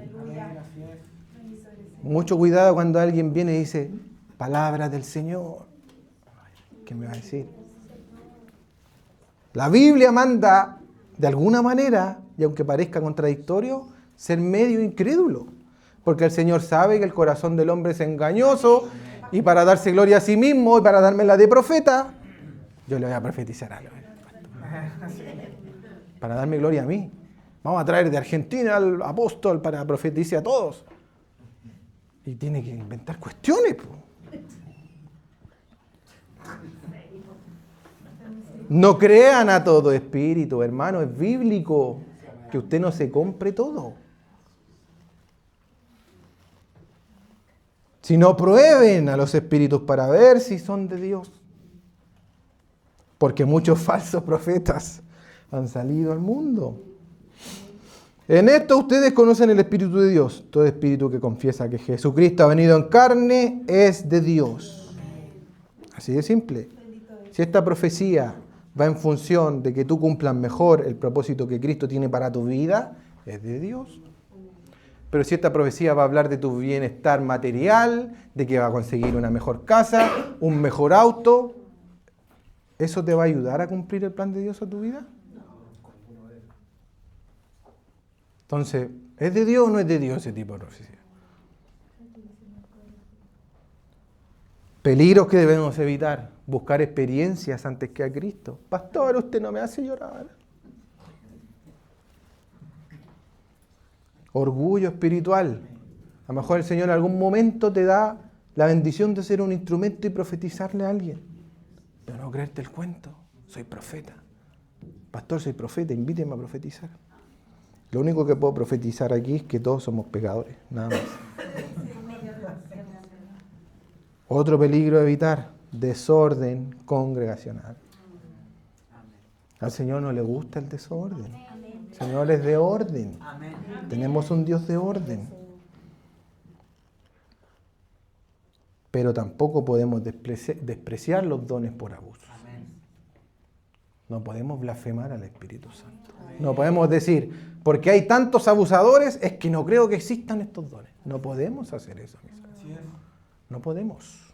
Mucho cuidado cuando alguien viene y dice, palabra del Señor. ¿Qué me va a decir? La Biblia manda, de alguna manera, y aunque parezca contradictorio, ser medio incrédulo. Porque el Señor sabe que el corazón del hombre es engañoso, y para darse gloria a sí mismo, y para dármela de profeta, yo le voy a profetizar algo. Para darme gloria a mí. Vamos a traer de Argentina al apóstol para profetizar a todos. Y tiene que inventar cuestiones. No crean a todo espíritu, hermano, es bíblico que usted no se compre todo. Sino prueben a los espíritus para ver si son de Dios. Porque muchos falsos profetas han salido al mundo. En esto ustedes conocen el Espíritu de Dios. Todo espíritu que confiesa que Jesucristo ha venido en carne es de Dios. Así de simple. Si esta profecía va en función de que tú cumplas mejor el propósito que Cristo tiene para tu vida, es de Dios. Pero si esta profecía va a hablar de tu bienestar material, de que va a conseguir una mejor casa, un mejor auto, ¿eso te va a ayudar a cumplir el plan de Dios a tu vida? Entonces, ¿es de Dios o no es de Dios ese tipo de profecía? Peligros que debemos evitar. Buscar experiencias antes que a Cristo. Pastor, usted no me hace llorar. Orgullo espiritual. A lo mejor el Señor en algún momento te da la bendición de ser un instrumento y profetizarle a alguien. Pero no creerte el cuento. Soy profeta. Pastor, soy profeta, invíteme a profetizar. Lo único que puedo profetizar aquí es que todos somos pecadores, nada más. Otro peligro a evitar, desorden congregacional. Al Señor no le gusta el desorden. El Señor es de orden. Tenemos un Dios de orden. Pero tampoco podemos despreciar los dones por abuso. No podemos blasfemar al Espíritu Santo. No podemos decir, porque hay tantos abusadores, es que no creo que existan estos dones. No podemos hacer eso, mis hermanos. No podemos.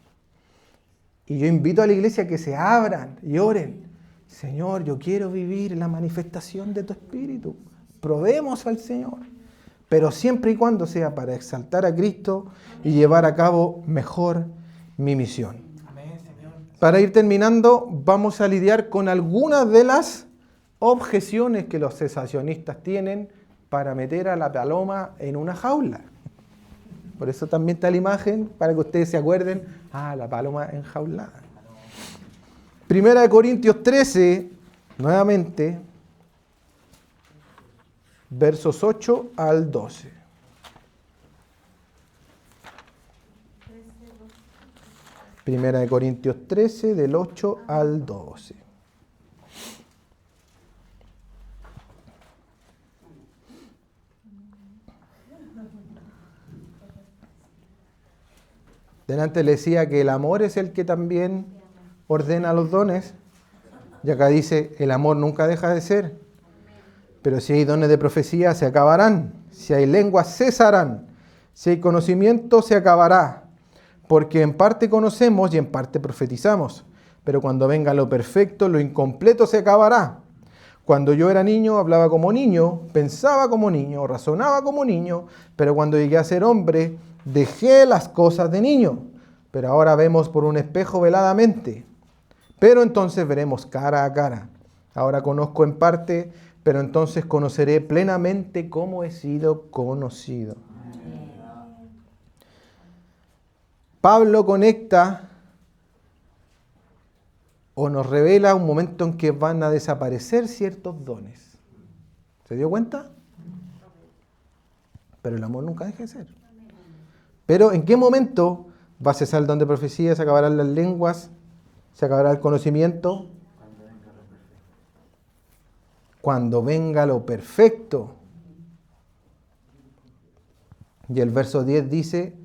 Y yo invito a la iglesia a que se abran y oren. Señor, yo quiero vivir la manifestación de tu Espíritu. Probemos al Señor. Pero siempre y cuando sea para exaltar a Cristo y llevar a cabo mejor mi misión. Para ir terminando, vamos a lidiar con algunas de las objeciones que los cesacionistas tienen para meter a la paloma en una jaula. Por eso también está la imagen, para que ustedes se acuerden. La paloma enjaulada. Primera de Corintios 13, nuevamente, versos 8 al 12. Primera de Corintios 13, del 8 al 12. Delante le decía que el amor es el que también ordena los dones. Y acá dice, el amor nunca deja de ser. Pero si hay dones de profecía, se acabarán. Si hay lenguas, cesarán. Si hay conocimiento, se acabará. Porque en parte conocemos y en parte profetizamos. Pero cuando venga lo perfecto, lo incompleto se acabará. Cuando yo era niño, hablaba como niño, pensaba como niño, razonaba como niño. Pero cuando llegué a ser hombre, dejé las cosas de niño. Pero ahora vemos por un espejo veladamente. Pero entonces veremos cara a cara. Ahora conozco en parte, pero entonces conoceré plenamente cómo he sido conocido. Pablo conecta o nos revela un momento en que van a desaparecer ciertos dones. ¿Se dio cuenta? Pero el amor nunca deja de ser. Pero ¿en qué momento va a cesar el don de profecía? ¿Se acabarán las lenguas? ¿Se acabará el conocimiento? Cuando venga lo perfecto. Y el verso 10 dice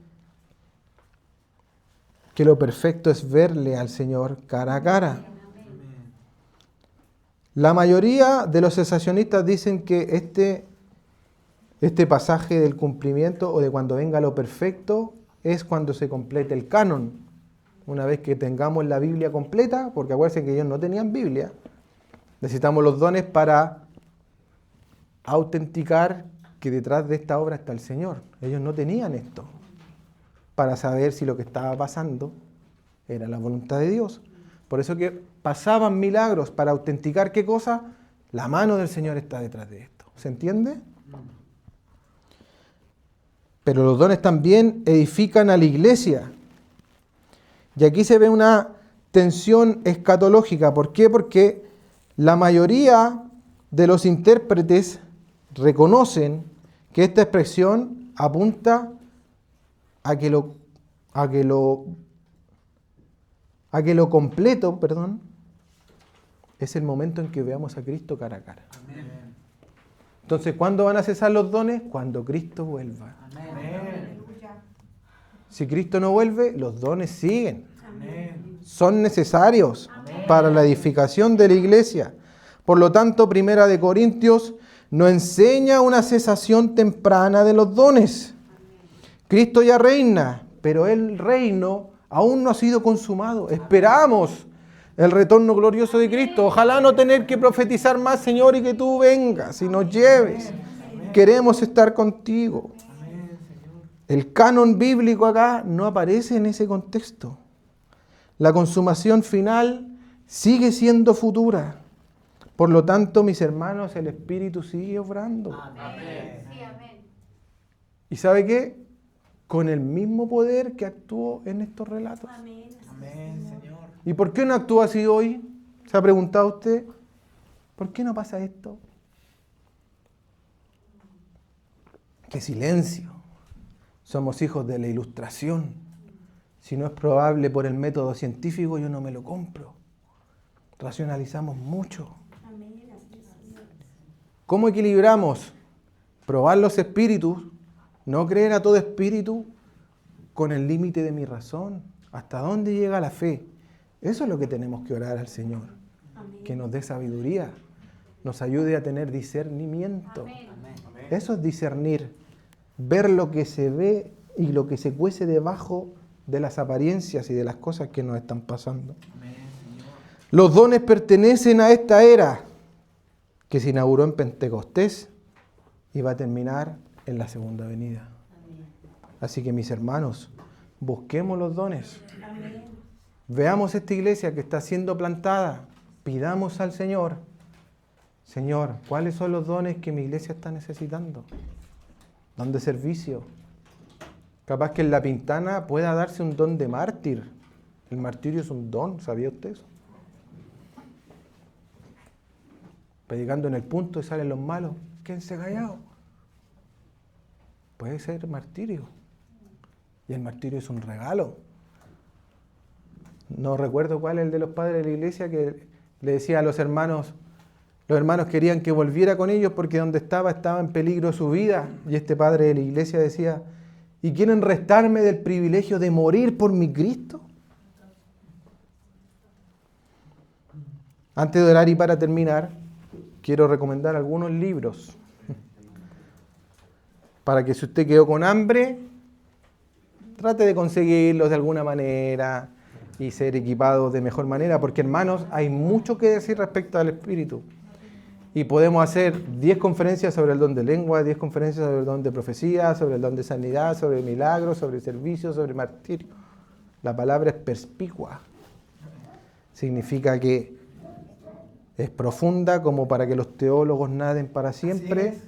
que lo perfecto es verle al Señor cara a cara. La mayoría de los cesacionistas dicen que este pasaje del cumplimiento o de cuando venga lo perfecto es cuando se complete el canon. Una vez que tengamos la Biblia completa, porque acuérdense que ellos no tenían Biblia, necesitamos los dones para autenticar que detrás de esta obra está el Señor. Ellos no tenían esto para saber si lo que estaba pasando era la voluntad de Dios. Por eso que pasaban milagros para autenticar ¿qué cosa? La mano del Señor está detrás de esto. ¿Se entiende? Pero los dones también edifican a la iglesia. Y aquí se ve una tensión escatológica. ¿Por qué? Porque la mayoría de los intérpretes reconocen que esta expresión apunta a que lo completo, es el momento en que veamos a Cristo cara a cara. Amén. Entonces, ¿cuándo van a cesar los dones? Cuando Cristo vuelva. Amén. Si Cristo no vuelve, los dones siguen. Amén. Son necesarios para la edificación de la iglesia. Por lo tanto, Primera de Corintios nos enseña una cesación temprana de los dones. Cristo ya reina, pero el reino aún no ha sido consumado. Esperamos el retorno glorioso de Cristo. Ojalá no tener que profetizar más, Señor, y que tú vengas y nos lleves. Queremos estar contigo. El canon bíblico acá no aparece en ese contexto. La consumación final sigue siendo futura. Por lo tanto, mis hermanos, el Espíritu sigue obrando. Amén. Sí, amén. ¿Y sabe qué? Con el mismo poder que actuó en estos relatos. Amén. Amén, Señor. ¿Y por qué no actúa así hoy? ¿Se ha preguntado usted? ¿Por qué no pasa esto? ¡Qué silencio! Somos hijos de la ilustración. Si no es probable por el método científico, yo no me lo compro. Racionalizamos mucho. ¿Cómo equilibramos? Probar los espíritus, no creer a todo espíritu con el límite de mi razón. ¿Hasta dónde llega la fe? Eso es lo que tenemos que orar al Señor. Amén. Que nos dé sabiduría, nos ayude a tener discernimiento. Amén. Eso es discernir, ver lo que se ve y lo que se cuece debajo de las apariencias y de las cosas que nos están pasando. Amén. Los dones pertenecen a esta era que se inauguró en Pentecostés y va a terminar en la segunda venida. Amén. Así que mis hermanos, busquemos los dones. Amén. Veamos esta iglesia que está siendo plantada. Pidamos al Señor, Señor, ¿cuáles son los dones que mi iglesia está necesitando? Don de servicio, Capaz que en La Pintana pueda darse un don de mártir. El martirio es un don, ¿sabía usted eso? Predicando en el punto y salen los malos. Quédense callados. Puede ser martirio. Y el martirio es un regalo. No recuerdo cuál es el de los padres de la iglesia que le decía a los hermanos querían que volviera con ellos porque donde estaba en peligro su vida. Y este padre de la iglesia decía, ¿y quieren restarme del privilegio de morir por mi Cristo? Antes de orar y para terminar, quiero recomendar algunos libros para que si usted quedó con hambre, trate de conseguirlos de alguna manera y ser equipado de mejor manera, porque hermanos, hay mucho que decir respecto al Espíritu. Y podemos hacer 10 conferencias sobre el don de lengua, 10 conferencias sobre el don de profecía, sobre el don de sanidad, sobre milagros, sobre servicio, sobre martirio. La palabra es perspicua. Significa que es profunda como para que los teólogos naden para siempre,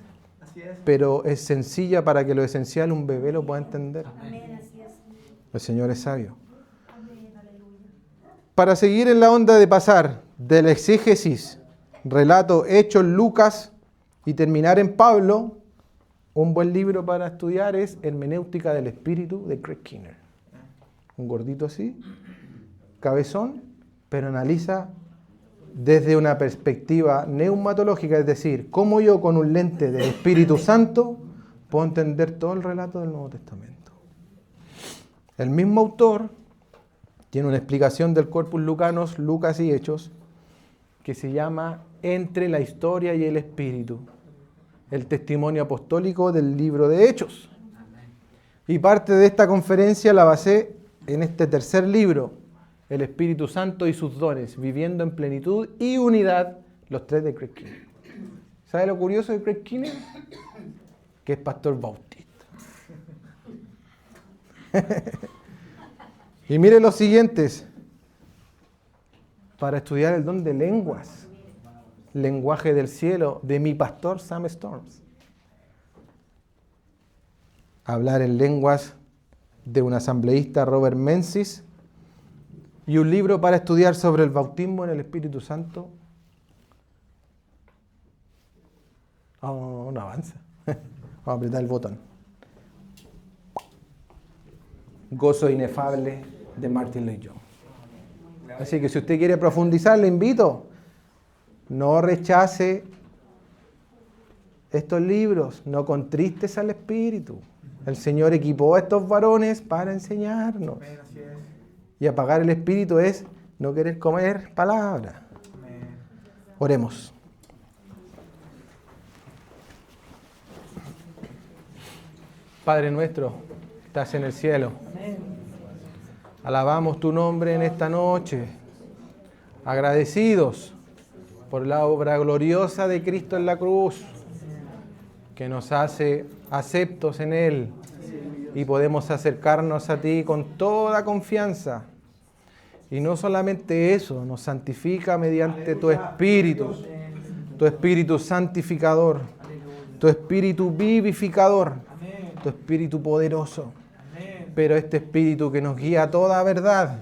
Así es. pero es sencilla para que lo esencial un bebé lo pueda entender. Amén, así es. El Señor es sabio. Para seguir en la onda de pasar del exégesis, relato, hechos, Lucas y terminar en Pablo, un buen libro para estudiar es Hermenéutica del Espíritu de Craig Keener. Un gordito así, cabezón, pero analiza desde una perspectiva neumatológica, es decir, cómo yo con un lente del Espíritu Santo puedo entender todo el relato del Nuevo Testamento. El mismo autor tiene una explicación del Corpus Lucanos, Lucas y Hechos, que se llama Entre la historia y el Espíritu, el testimonio apostólico del libro de Hechos. Y parte de esta conferencia la basé en este tercer libro, El Espíritu Santo y sus dones, viviendo en plenitud y unidad, los tres de Craig Keener. ¿Sabe lo curioso de Craig Keener? Que es pastor bautista. Y mire los siguientes. Para estudiar el don de lenguas, lenguaje del cielo, de mi pastor Sam Storms. Hablar en lenguas de un asambleísta Robert Menzies. Y un libro para estudiar sobre el bautismo en el Espíritu Santo. Oh, no avanza. Vamos a apretar el botón. Gozo inefable de Martin Lloyd-Jones. Así que si usted quiere profundizar, le invito. No rechace estos libros. No contristes al Espíritu. El Señor equipó a estos varones para enseñarnos. Amén, así es. Y apagar el espíritu es no querer comer palabra. Amén. Oremos. Padre nuestro, estás en el cielo. Alabamos tu nombre en esta noche. Agradecidos por la obra gloriosa de Cristo en la cruz, que nos hace aceptos en Él. Y podemos acercarnos a ti con toda confianza. Y no solamente eso, nos santifica mediante tu Espíritu santificador, tu Espíritu vivificador, tu Espíritu poderoso. Pero este Espíritu que nos guía a toda verdad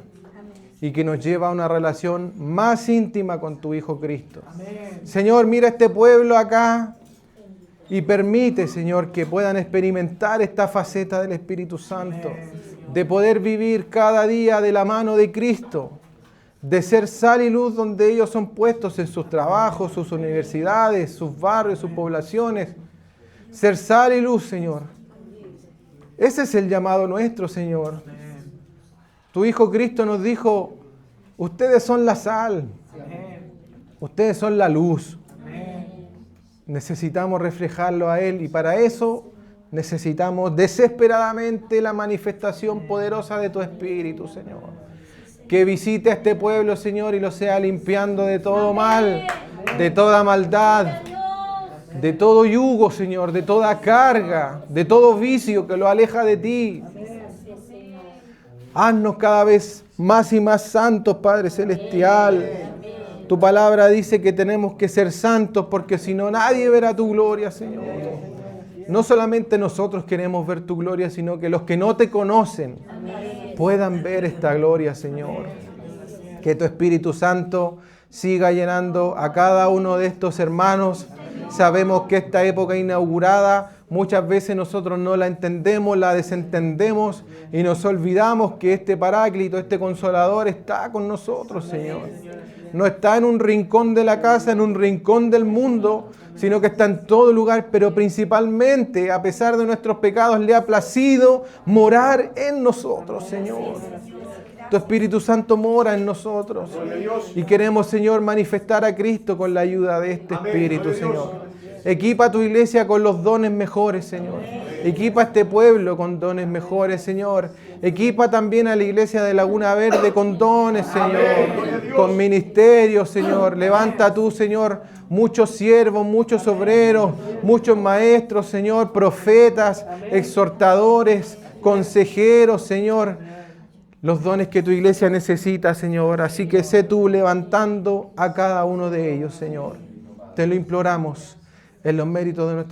y que nos lleva a una relación más íntima con tu Hijo Cristo. Señor, mira este pueblo acá. Y permite, Señor, que puedan experimentar esta faceta del Espíritu Santo, de poder vivir cada día de la mano de Cristo, de ser sal y luz donde ellos son puestos en sus trabajos, sus universidades, sus barrios, sus poblaciones. Ser sal y luz, Señor. Ese es el llamado nuestro, Señor. Tu Hijo Cristo nos dijo, ustedes son la sal, ustedes son la luz. Necesitamos reflejarlo a Él y para eso necesitamos desesperadamente la manifestación poderosa de tu Espíritu, Señor. Que visite a este pueblo, Señor, y lo sea limpiando de todo mal, de toda maldad, de todo yugo, Señor, de toda carga, de todo vicio que lo aleja de ti. Haznos cada vez más y más santos, Padre Celestial. Tu palabra dice que tenemos que ser santos porque si no nadie verá tu gloria, Señor. No solamente nosotros queremos ver tu gloria, sino que los que no te conocen puedan ver esta gloria, Señor. Que tu Espíritu Santo siga llenando a cada uno de estos hermanos. Sabemos que esta época inaugurada muchas veces nosotros no la entendemos, la desentendemos y nos olvidamos que este Paráclito, este Consolador está con nosotros, Señor. No está en un rincón de la casa, en un rincón del mundo, sino que está en todo lugar, pero principalmente, a pesar de nuestros pecados, le ha placido morar en nosotros, Señor. Tu Espíritu Santo mora en nosotros y queremos, Señor, manifestar a Cristo con la ayuda de este Espíritu, Señor. Equipa a tu iglesia con los dones mejores, Señor. Equipa a este pueblo con dones mejores, Señor. Equipa también a la iglesia de Laguna Verde con dones, Señor. Con ministerios, Señor. Levanta tú, Señor, muchos siervos, muchos obreros, muchos maestros, Señor, profetas, exhortadores, consejeros, Señor. Los dones que tu iglesia necesita, Señor. Así que sé tú levantando a cada uno de ellos, Señor. Te lo imploramos en los méritos de nuestro